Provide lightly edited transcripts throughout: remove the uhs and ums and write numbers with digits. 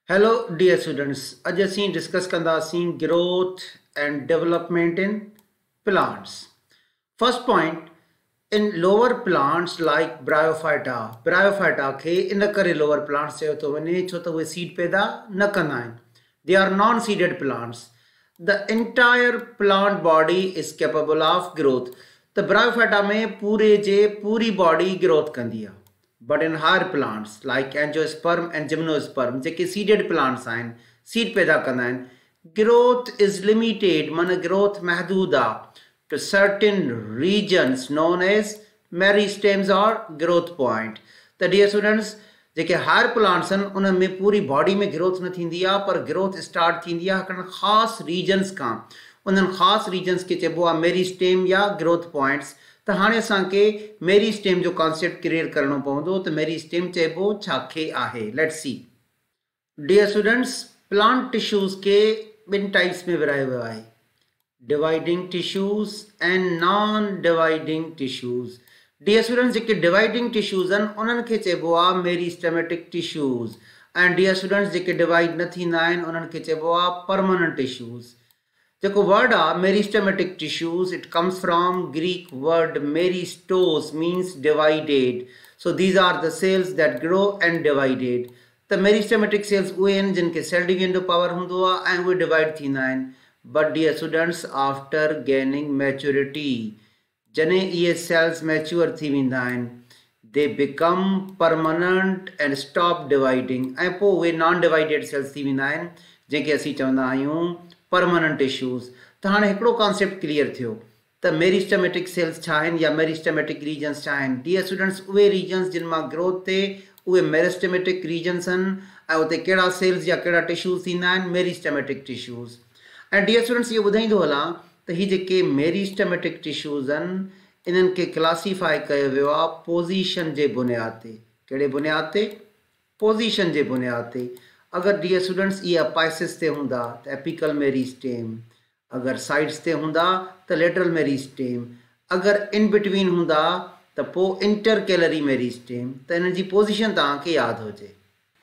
Hello, dear students. Today we discuss growth and development in plants. First point, in lower plants like bryophyta ke in lower plants we seed peda na kanna. They are non-seeded plants. The entire plant body is capable of growth. The bryophyta में पूरी body growth कंदी है. But in higher plants like angiosperm and gymnosperm, जेके seeded plants आहिनि, seed पैदा कंदा आहिनि, growth is limited, मन growth महदूद आहे to certain regions known as meristems or growth point. The dear students, जेके higher plants आहिनि उन में पूरी body में growth न थींदी आहे, पर growth start थींदी आहे हिकड़नि ख़ास regions खां. उन्हनि ख़ास regions खे चइबो आहे मेरिस्टेम या growth points. तो हाणे असांखे मेरिस्टेम जो कॉन्सेप्ट क्लियर करणो पवंदो. तो मेरिस्टेम चइबो छाखे आहे. Let's see. Dear students, plant tissues के ॿिनि टाइप्स में विरायो वियो आहे, dividing tissues and non dividing tissues. Dear students, जेके डिवाइडिंग टिश्यूज़ आहिनि उन्हनि खे चइबो आहे meristematic tissues. And dear students, जेके डिवाइड न थींदा आहिनि उन्हनि खे चइबो आहे permanent tissues. The word meristematic tissues, it comes from Greek word meristos, means divided. So these are the cells that grow and divided. The meristematic cells उहे आहिनि जिनके cell division जो power हूंदो आहे ऐं उहे divide थींदा आहिनि. But dear students, after gaining maturity, जॾहिं इहे cells mature थी वेंदा आहिनि, they become permanent and stop dividing. ऐं पोइ उहे non divided cells थी वेंदा आहिनि जंहिंखे असीं चवंदा आहियूं परमानेंट टिश्यूज़. तो हाँ हिकिड़ो कॉन्सेप्ट क्लियर थियो त मेरिस्टेमेटिक सेल्स छा आहिनि या मेरिस्टेमेटिक रीजन्स छा आहिनि. डियर स्टूडेंट्स, उहे रीजन्स जिन मां ग्रोथ थिए उहे मेरिस्टेमेटिक रीजन्स आहिनि ऐं उते कहिड़ा सेल्स या कहिड़ा टिश्यूज़ थींदा आहिनि, मेरिस्टेमेटिक टिश्यूज़. ऐं डियर स्टूडेंट्स, इहो ॿुधाईंदो हलां त हीअ जेके मेरिस्टेमेटिक टिश्यूज़ आहिनि इन्हनि खे क्लासीफाई कयो वियो आहे पोज़ीशन जे बुनियाद ते. कहिड़े बुनियाद ते? पोज़ीशन जे बुनियाद ते. अगर डियर स्टूडेंट्स ये अपाइसिस ते हूंदा तो एपिकल मेरिस्टेम, अगर साइड्स ते हूंदा तो लेटरल मेरिस्टेम, अगर इन बिटवीन हूंदा तो पो इंटरकैलरी मेरिस्टेम. तो इन जी पोजीशन तव्हांखे याद हुजे.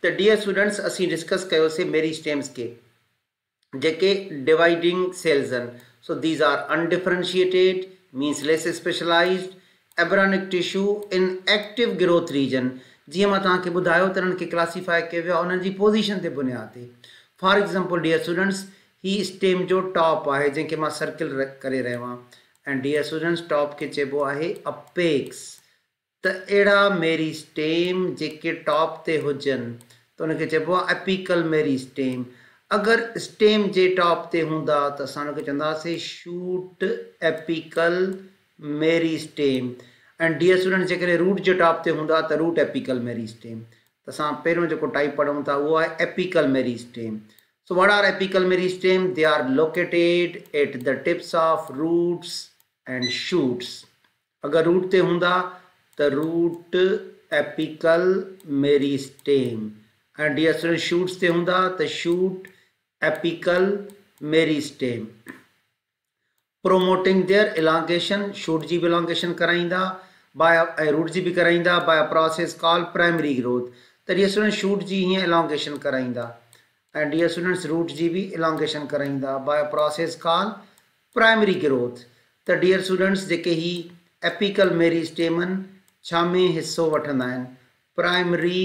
तो डियर स्टूडेंट्स, असीं डिस्कस कयोसीं मेरिस्टेम्स के जेके डिवाइडिंग सेल्स आहिनि. So these are undifferentiated, means less specialised, embryonic tissue in active growth region. जी मां तव्हांखे ॿुधायो त इन्हनि खे क्लासीफाई कयो वियो आहे उन्हनि जी पोज़ीशन ते बुनियाद ते. फॉर एग्ज़ाम्पल डियर स्टूडेंट्स, ही स्टेम जो टॉप आहे जंहिंखे मां सर्किल करे रहियो आहियां. एंड डियर स्टूडेंट्स, टॉप खे चइबो आहे अपेक्स. त अहिड़ा मेरिस्टेम जेके टॉप ते हुजनि त उनखे चइबो आहे एपिकल मेरिस्टेम. अगरि स्टेम जे टॉप ते हूंदा त असां उनखे चवंदासीं shoot apical meristem. And dear students, जेकॾहिं रूट जे टॉप ते हूंदा त रूट एपिकल मेरिस्टेम. त असां पहिरियों जेको टाइप पढ़ूं था उहो आहे apical meristem. So what are apical meristem? They are located at the tips of roots and shoots. अगर रूट ते हूंदा त root apical meristem. And dear students, shoots ते हूंदा त shoot apical meristem. Promoting their elongation, shoot जी भी elongation कराईंदा बाय रूट जी भी कराईंदा by a process called primary growth. त डियर स्टूडेंट्स, शूट जी हीअं इलांगेशन कराईंदा एंड डियर स्टूडेंट्स रूट जी भी इलांगेशन कराईंदा by a process called primary growth. त डियर स्टूडेंट्स, जेके ही एपिकल मेरिस्टेम आहिनि छा में हिस्सो वठंदा आहिनि? Primary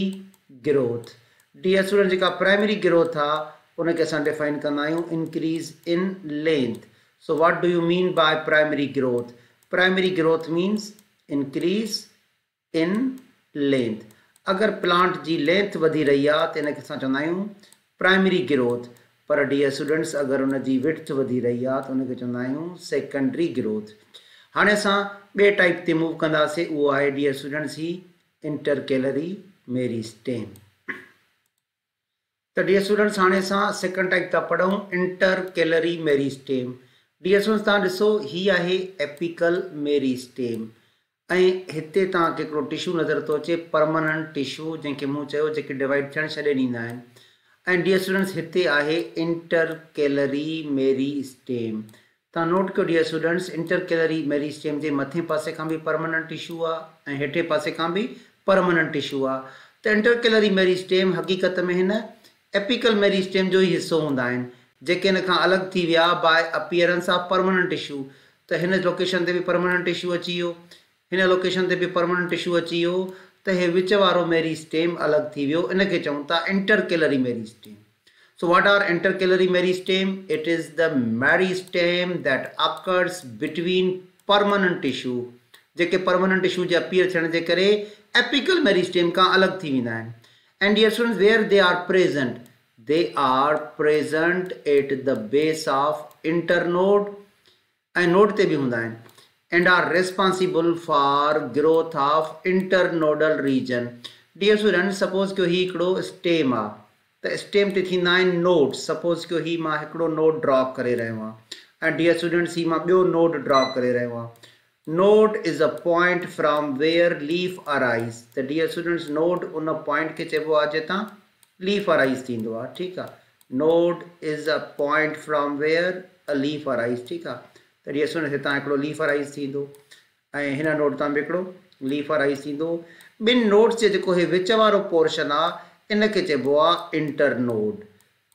growth. डियर स्टूडेंट्स, जेका प्राइमरी ग्रोथ आहे उनखे असां डिफाइन कंदा आहियूं increase in length. So what do you mean by primary growth? Primary growth means increase in length. अगर प्लांट जी लेंथ वधी रही आहे त इनखे असां चवंदा आहियूं प्राइमरी ग्रोथ. पर डियर स्टूडेंट्स, अगर उन जी विड्थ वधी रही आहे त उनखे चवंदा आहियूं सेकेंडरी ग्रोथ. हाणे असां ॿिए टाइप ते मूव कंदासीं, उहो आहे डियर स्टूडेंट्स ही इंटरकैलरी मेरिस्टेम. त डियर स्टूडेंट्स, हाणे असां सेकेंड टाइप था पढ़ूं इंटरकैलरी मेरिस्टेम. डियर स्टूडेंट्स, तव्हां ॾिसो ही आहे एपिकल मेरिस्टेम ऐं हिते तव्हांखे हिकिड़ो टिश्यू नज़र थो अचे परमानेंट टिश्यू जंहिंखे मूं चयो जेके डिवाइड थियणु छॾे ॾींदा आहिनि. ऐं डियर स्टूडेंट्स, हिते आहे इंटरकैलरी मेरिस्टेम. तव्हां नोट कयो डियर स्टूडेंट्स, इंटरकैलरी मेरिस्टेम जे मथे पासे खां बि परमानेंट टिश्यू आहे ऐं हेठे पासे खां बि परमानेंट टिश्यू आहे. त इंटरकैलरी मेरिस्टेम हक़ीक़त में हिन एपिकल मेरिस्टेम जो ही हिस्सो हूंदा आहिनि जेके इन खां अलॻि थी विया by appearance of permanent tissue. त हिन लोकेशन ते बि परमानेंट टिश्यू अची वियो, हिन लोकेशन ते बि परमानेंट टिश्यू अची वियो, त हे विच वारो मेरिस्टेम अलॻि थी वियो, इनखे चऊं था इंटरकेलरी meristem. So what are intercalary meristem? It is the meristem that occurs between permanent tissue, जेके permanent tissue जे अपीयर थियण जे करे एपिकल मेरिस्टेम खां अलॻि थी वेंदा आहिनि। And dear students, where they are present? They are present at the base of internode and node ते भी हूंदा आहिनि, and are responsible for growth of internodal region. Dear students, suppose कि ही हिकिड़ो stem आहे, त स्टेम ते थींदा आहिनि नोड्स। सपोज कयो ही मां हिकिड़ो नोड ड्रॉ करे रहियो आहियां, ऐं डियर स्टूडेंट्स ही मां ॿियो नोड ड्रॉ करे रहियो आहियां। Node is a point from where leaf arise. त डियर स्टूडेंट्स नोड उन पॉइंट खे चइबो आहे जितां लीफ अराइज थींदो आहे, ठीकु आहे। Node is a point from where a leaf arise, ठीकु आहे। त डियर स्टूडेंट्स हितां हिकिड़ो लीफ अराइज थींदो ऐं हिन नोड तां बि हिकिड़ो लीफ अराइज थींदो। ॿिनि नोड्स जे जेको हे विच वारो पोर्शन आहे इनखे चइबो आहे इंटरनोड।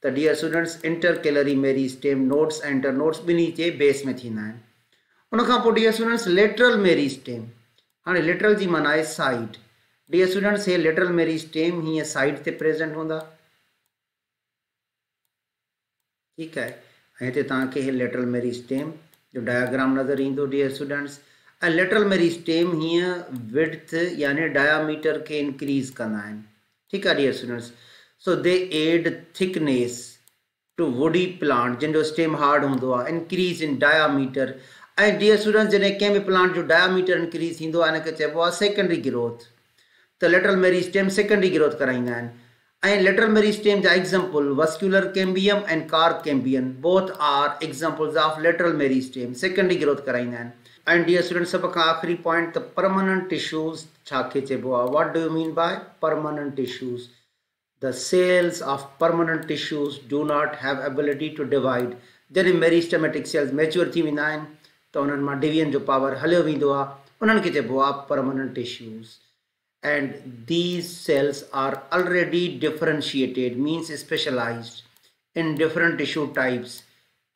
त डियर स्टूडेंट्स इंटरकेलरी मेरिस्टेम नोड्स ऐं इंटरनोड्स ॿिन्ही जे बेस में थींदा आहिनि। उनखां पोइ डियर स्टूडेंट्स लेटरल मेरिस्टेम। हाणे लेटरल जी माना आहे साइड। डियर स्टूडेंट्स हे लेटरल मेरिस्टेम हीअं साइड ते प्रेज़ेंट हूंदा, ठीकु आहे। ऐं हिते तव्हांखे हे लेटरल मेरिस्टेम जो डायग्राम नज़र ईंदो डियर स्टूडेंट्स। ऐं लेटरल मेरिस्टेम हीअं विड्थ यानी डायामीटर खे इंक्रीज़ कंदा आहिनि, ठीकु आहे dear students. So they add thickness to woody plant जिन स्टेम हार्ड होंदो आहे, इंक्रीज इन डायामीटर। ऐं डियर स्टूडेंट्स जॾहिं कंहिं बि प्लांट जो डायामीटर इंक्रीज थींदो आहे इनखे चइबो आहे सेकेंडरी ग्रोथ। त लेटरल मेरिस्टेम सेकेंडरी ग्रोथ कराईंदा आहिनि। ऐं लेटरल मेरिस्टेम जा example vascular cambium and cork cambium both are examples of lateral meristem, secondary growth कराईंदा आहिनि। एंड डियर स्टूडेंट्स सब खां आखिरी पॉइंट त परमानेंट टिश्यूज़ छा खे चइबो आहे। What do you mean by permanent tissues? The cells of permanent tissues do not have ability to divide. जॾहिं मेरिस्टेमेटिक सेल्स मैच्योर थी वेंदा आहिनि त उन्हनि मां डिवीजन जो पावर हलियो वेंदो आहे, उन्हनि खे चइबो आहे permanent tissues. And these cells are already differentiated, means specialized in different tissue types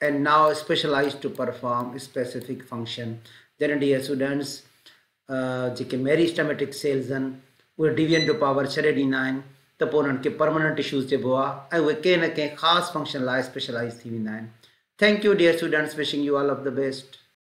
and now specialized to perform specific function. Then dear students जेके मेरिस्टेमेटिक सेल्स आहिनि उहे डिवीजन जो पावर छॾे ॾींदा आहिनि, त पोइ उन्हनि खे परमानेंट टिश्यूज़ चइबो आहे ऐं उहे कंहिं न कंहिं ख़ासि फंक्शन लाइ स्पेशलाइज़ थी वेंदा आहिनि। Thank you dear students, wishing you all of the best.